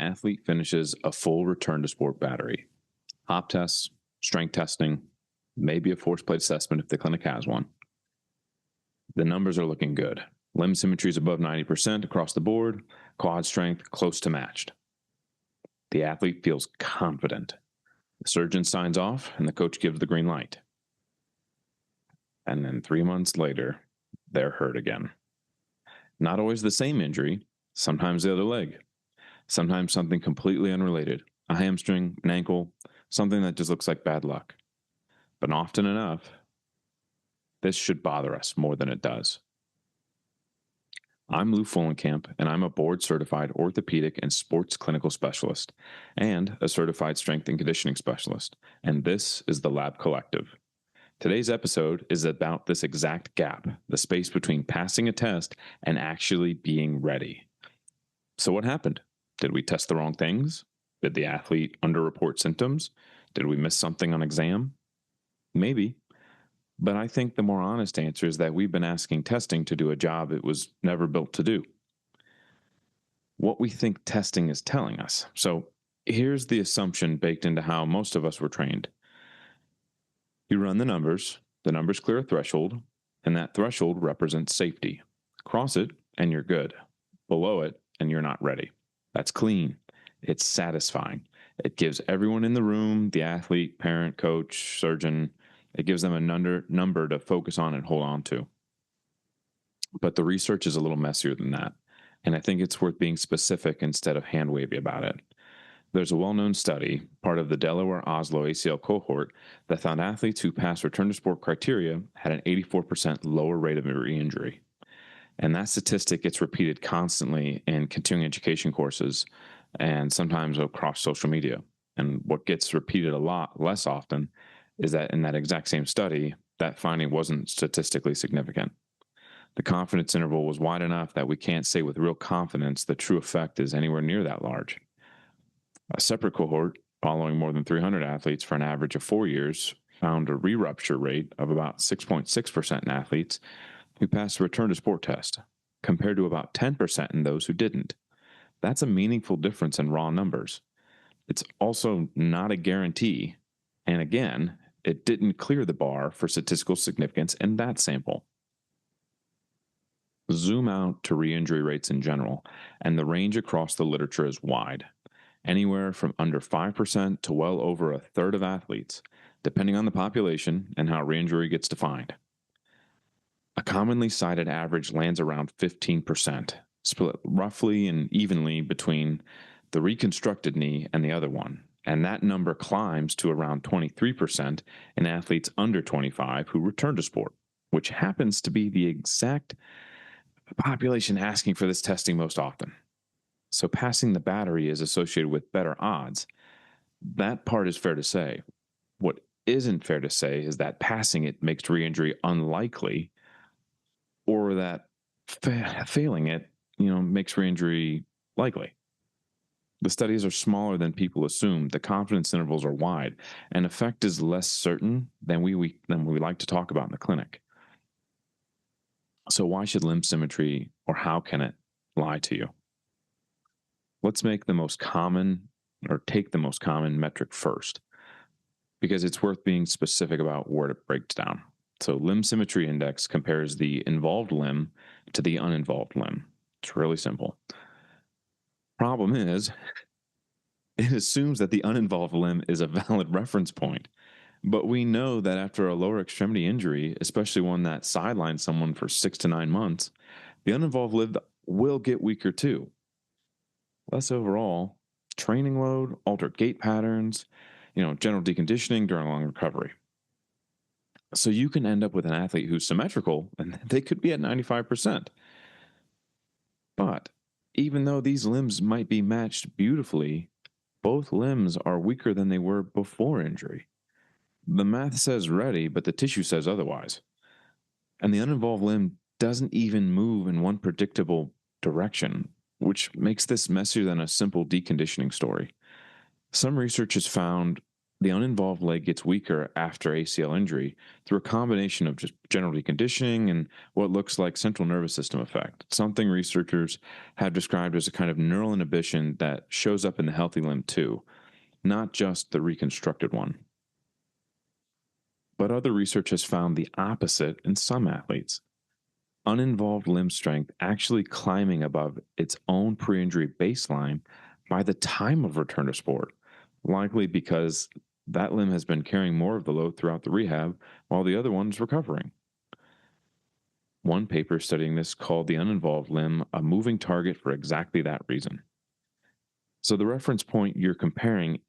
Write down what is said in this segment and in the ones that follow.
athlete finishes a full return to sport battery, hop tests, strength testing, maybe a force plate assessment if the clinic has one, the numbers are looking good. Limb symmetry is above 90% across the board, quad strength close to matched. The athlete feels confident. The surgeon signs off, and the coach gives the green light. And then 3 months later, they're hurt again. Not always the same injury, sometimes the other leg, sometimes something completely unrelated, a hamstring, an ankle, something that just looks like bad luck. But often enough, this should bother us more than it does. I'm Lou Fullenkamp, and I'm a board-certified orthopedic and sports clinical specialist, and a certified strength and conditioning specialist, and this is the Lab Collective. Today's episode is about this exact gap, the space between passing a test and actually being ready. So what happened? Did we test the wrong things? Did the athlete underreport symptoms? Did we miss something on exam? Maybe. But I think the more honest answer is that we've been asking testing to do a job it was never built to do. What we think testing is telling us. So here's the assumption baked into how most of us were trained. You run the numbers clear a threshold, and that threshold represents safety. Cross it, and you're good. Below it, and you're not ready. That's clean. It's satisfying. It gives everyone in the room, the athlete, parent, coach, surgeon, it gives them a number to focus on and hold on to. But the research is a little messier than that, and I think it's worth being specific instead of hand-wavy about it. There's a well-known study, part of the Delaware-Oslo ACL cohort, that found athletes who passed return-to-sport criteria had an 84% lower rate of re-injury. And that statistic gets repeated constantly in continuing education courses and sometimes across social media. And what gets repeated a lot less often is that in that exact same study, that finding wasn't statistically significant. The confidence interval was wide enough that we can't say with real confidence the true effect is anywhere near that large. A separate cohort, following more than 300 athletes for an average of 4 years, found a re-rupture rate of about 6.6% in athletes who passed a return to sport test, compared to about 10% in those who didn't. That's a meaningful difference in raw numbers. It's also not a guarantee, and again, it didn't clear the bar for statistical significance in that sample. Zoom out to re-injury rates in general, and the range across the literature is wide, anywhere from under 5% to well over a third of athletes, depending on the population and how re-injury gets defined. A commonly cited average lands around 15%, split roughly and evenly between the reconstructed knee and the other one. And that number climbs to around 23% in athletes under 25 who return to sport, which happens to be the exact population asking for this testing most often. So passing the battery is associated with better odds. That part is fair to say. What isn't fair to say is that passing it makes re-injury unlikely, or that failing it, makes re-injury likely. The studies are smaller than people assume, the confidence intervals are wide, and effect is less certain than we like to talk about in the clinic. So why should limb symmetry, or how can it, lie to you? Let's take the most common metric first, because it's worth being specific about where it breaks down. So limb symmetry index compares the involved limb to the uninvolved limb. It's really simple. Problem is, it assumes that the uninvolved limb is a valid reference point. But we know that after a lower extremity injury, especially one that sidelines someone for 6 to 9 months, the uninvolved limb will get weaker too. Less overall, training load, altered gait patterns, general deconditioning during long recovery. So you can end up with an athlete who's symmetrical, and they could be at 95%. But even though these limbs might be matched beautifully, both limbs are weaker than they were before injury. The math says ready, but the tissue says otherwise. And the uninvolved limb doesn't even move in one predictable direction, which makes this messier than a simple deconditioning story. Some research has found The uninvolved leg gets weaker after ACL injury through a combination of just general deconditioning and what looks like central nervous system effect, something researchers have described as a kind of neural inhibition that shows up in the healthy limb too, not just the reconstructed one. But other research has found the opposite in some athletes. Uninvolved limb strength actually climbing above its own pre injury baseline by the time of return to sport, likely because that limb has been carrying more of the load throughout the rehab while the other one's recovering. One paper studying this called the uninvolved limb a moving target for exactly that reason. So the reference point you're comparing,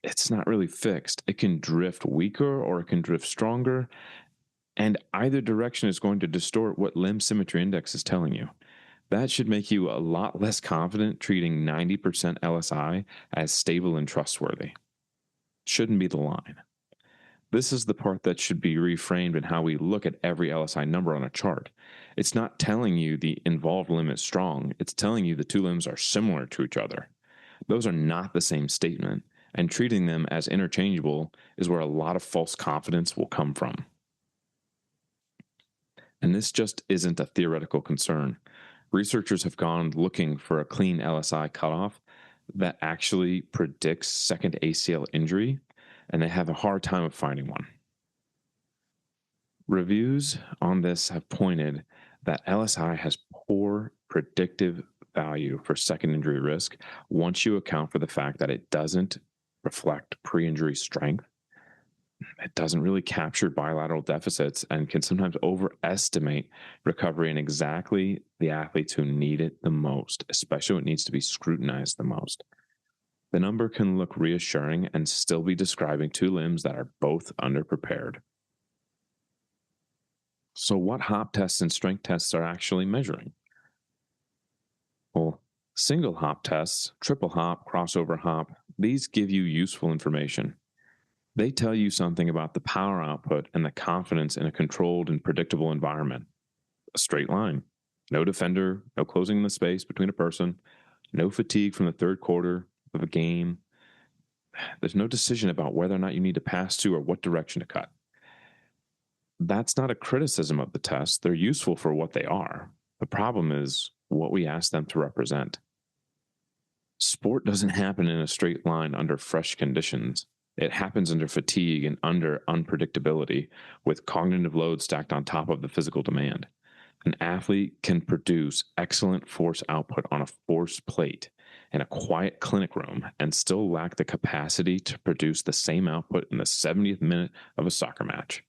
it's not really fixed. It can drift weaker or it can drift stronger, and either direction is going to distort what limb symmetry index is telling you. That should make you a lot less confident treating 90% LSI as stable and trustworthy. Shouldn't be the line. This is the part that should be reframed in how we look at every LSI number on a chart. It's not telling you the involved limb is strong, it's telling you the two limbs are similar to each other. Those are not the same statement, and treating them as interchangeable is where a lot of false confidence will come from. And this just isn't a theoretical concern. Researchers have gone looking for a clean LSI cutoff that actually predicts second ACL injury, and they have a hard time of finding one. Reviews on this have pointed that LSI has poor predictive value for second injury risk once you account for the fact that it doesn't reflect pre-injury strength. It doesn't really capture bilateral deficits and can sometimes overestimate recovery in exactly the athletes who need it the most, especially when it needs to be scrutinized the most. The number can look reassuring and still be describing two limbs that are both underprepared. So, what hop tests and strength tests are actually measuring? Well, single hop tests, triple hop, crossover hop, these give you useful information. They tell you something about the power output and the confidence in a controlled and predictable environment. A straight line, no defender, no closing the space between a person, no fatigue from the third quarter of a game. There's no decision about whether or not you need to pass to or what direction to cut. That's not a criticism of the tests. They're useful for what they are. The problem is what we ask them to represent. Sport doesn't happen in a straight line under fresh conditions. It happens under fatigue and under unpredictability, with cognitive load stacked on top of the physical demand. An athlete can produce excellent force output on a force plate in a quiet clinic room and still lack the capacity to produce the same output in the 70th minute of a soccer match.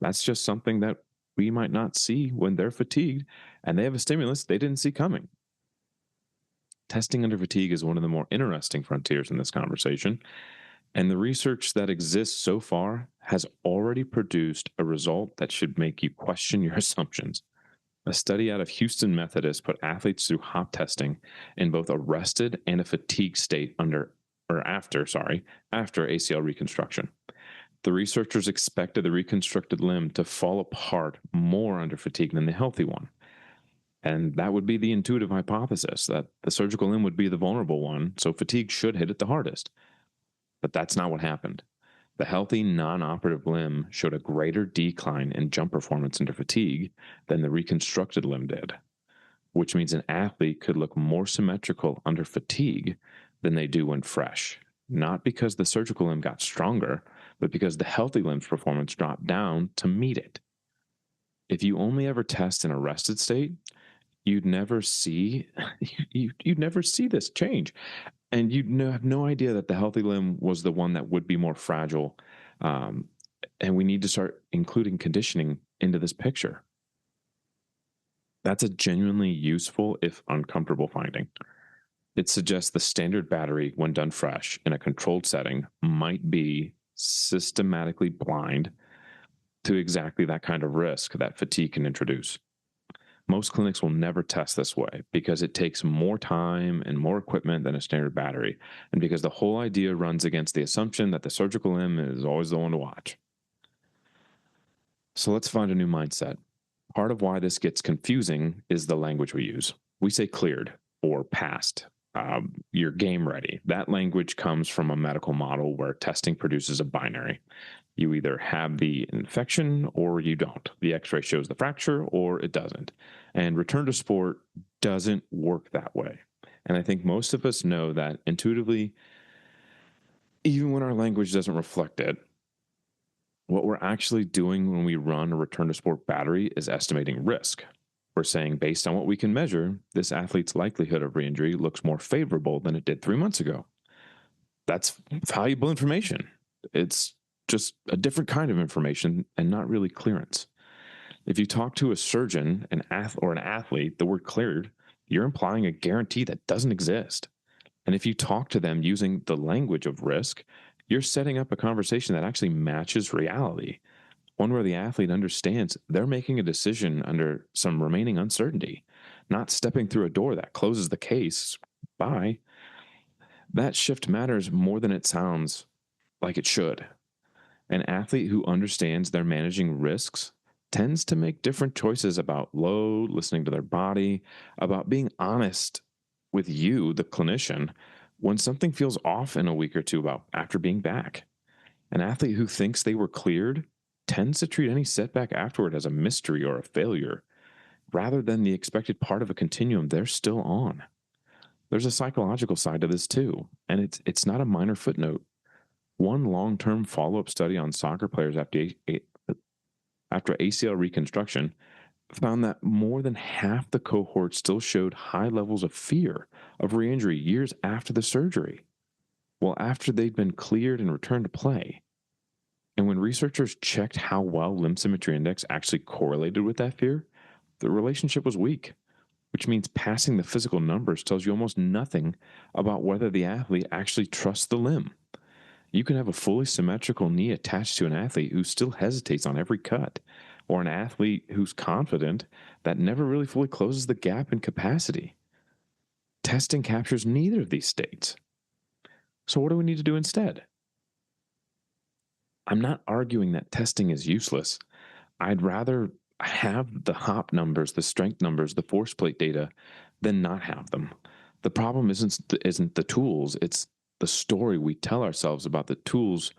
That's just something that we might not see when they're fatigued and they have a stimulus they didn't see coming. Testing under fatigue is one of the more interesting frontiers in this conversation, and the research that exists so far has already produced a result that should make you question your assumptions. A study out of Houston Methodist put athletes through hop testing in both a rested and a fatigued state after ACL reconstruction. The researchers expected the reconstructed limb to fall apart more under fatigue than the healthy one. And that would be the intuitive hypothesis, that the surgical limb would be the vulnerable one, so fatigue should hit it the hardest. But that's not what happened. The healthy non-operative limb showed a greater decline in jump performance under fatigue than the reconstructed limb did, which means an athlete could look more symmetrical under fatigue than they do when fresh, not because the surgical limb got stronger, but because the healthy limb's performance dropped down to meet it. If you only ever test in a rested state, you'd never see this change, and you'd have no idea that the healthy limb was the one that would be more fragile. And we need to start including conditioning into this picture. That's a genuinely useful, if uncomfortable, finding. It suggests the standard battery, when done fresh in a controlled setting, might be systematically blind to exactly that kind of risk that fatigue can introduce. Most clinics will never test this way because it takes more time and more equipment than a standard battery, and because the whole idea runs against the assumption that the surgical limb is always the one to watch. So let's find a new mindset. Part of why this gets confusing is the language we use. We say cleared or passed. you're game ready. That language comes from a medical model where testing produces a binary. You either have the infection or you don't. The x-ray shows the fracture or it doesn't. And return to sport doesn't work that way. And I think most of us know that intuitively, even when our language doesn't reflect it. What we're actually doing when we run a return to sport battery is estimating risk. We're saying, based on what we can measure, this athlete's likelihood of re-injury looks more favorable than it did 3 months ago. That's valuable information. It's just a different kind of information and not really clearance. If you talk to a surgeon, or an athlete, the word cleared, you're implying a guarantee that doesn't exist. And if you talk to them using the language of risk, you're setting up a conversation that actually matches reality, one where the athlete understands they're making a decision under some remaining uncertainty, not stepping through a door that closes the case. Bye. That shift matters more than it sounds like it should. An athlete who understands they're managing risks tends to make different choices about load, listening to their body, about being honest with you, the clinician, when something feels off in a week or two about after being back. An athlete who thinks they were cleared tends to treat any setback afterward as a mystery or a failure, rather than the expected part of a continuum they're still on. There's a psychological side to this too, and it's not a minor footnote. One long-term follow-up study on soccer players after ACL reconstruction found that more than half the cohort still showed high levels of fear of re-injury years after the surgery, well, after they'd been cleared and returned to play. And when researchers checked how well limb symmetry index actually correlated with that fear, the relationship was weak, which means passing the physical numbers tells you almost nothing about whether the athlete actually trusts the limb. You can have a fully symmetrical knee attached to an athlete who still hesitates on every cut, or an athlete who's confident that never really fully closes the gap in capacity. Testing captures neither of these states. So what do we need to do instead? I'm not arguing that testing is useless. I'd rather have the hop numbers, the strength numbers, the force plate data than not have them. The problem isn't the tools, it's the story we tell ourselves about the tools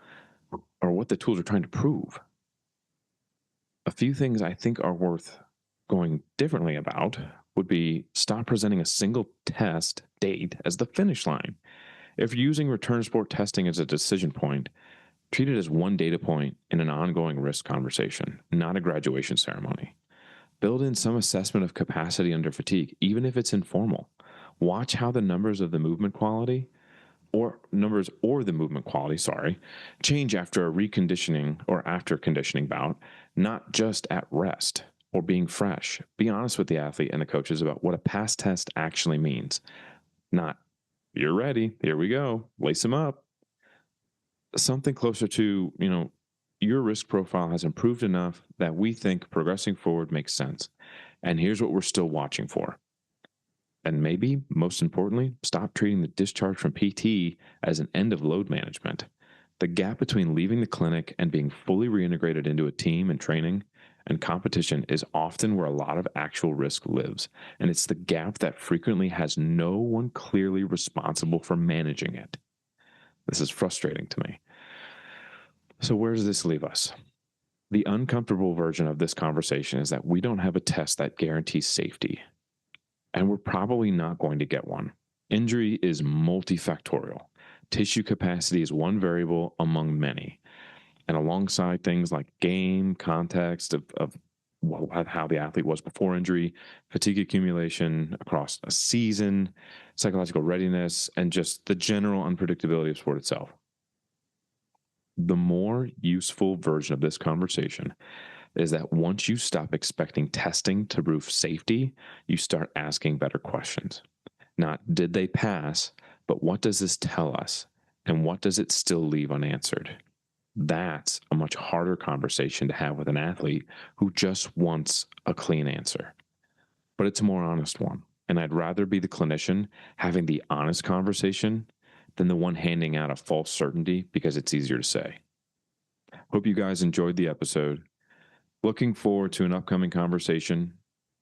or what the tools are trying to prove. A few things I think are worth going differently about would be stop presenting a single test date as the finish line. If you're using return sport testing as a decision point, treat it as one data point in an ongoing risk conversation, not a graduation ceremony. Build in some assessment of capacity under fatigue, even if it's informal. Watch how the numbers of the movement quality the movement quality, change after a reconditioning or after conditioning bout, not just at rest or being fresh. Be honest with the athlete and the coaches about what a past test actually means. Not, you're ready, here we go, lace them up. Something closer to, your risk profile has improved enough that we think progressing forward makes sense. And here's what we're still watching for. And maybe, most importantly, stop treating the discharge from PT as an end of load management. The gap between leaving the clinic and being fully reintegrated into a team and training and competition is often where a lot of actual risk lives. And it's the gap that frequently has no one clearly responsible for managing it. This is frustrating to me. So where does this leave us? The uncomfortable version of this conversation is that we don't have a test that guarantees safety. And we're probably not going to get one. Injury is multifactorial. Tissue capacity is one variable among many. And alongside things like game, context of how the athlete was before injury, fatigue accumulation across a season, psychological readiness, and just the general unpredictability of sport itself. The more useful version of this conversation is that once you stop expecting testing to prove safety, you start asking better questions. Not did they pass, but what does this tell us? And what does it still leave unanswered? That's a much harder conversation to have with an athlete who just wants a clean answer. But it's a more honest one. And I'd rather be the clinician having the honest conversation than the one handing out a false certainty because it's easier to say. Hope you guys enjoyed the episode. Looking forward to an upcoming conversation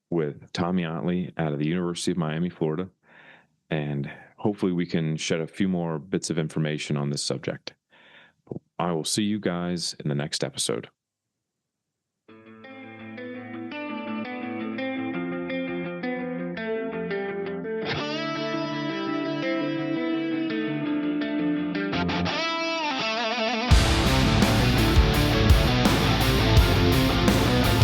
with Tommy Otley out of the University of Miami, Florida. And hopefully we can shed a few more bits of information on this subject. I will see you guys in the next episode.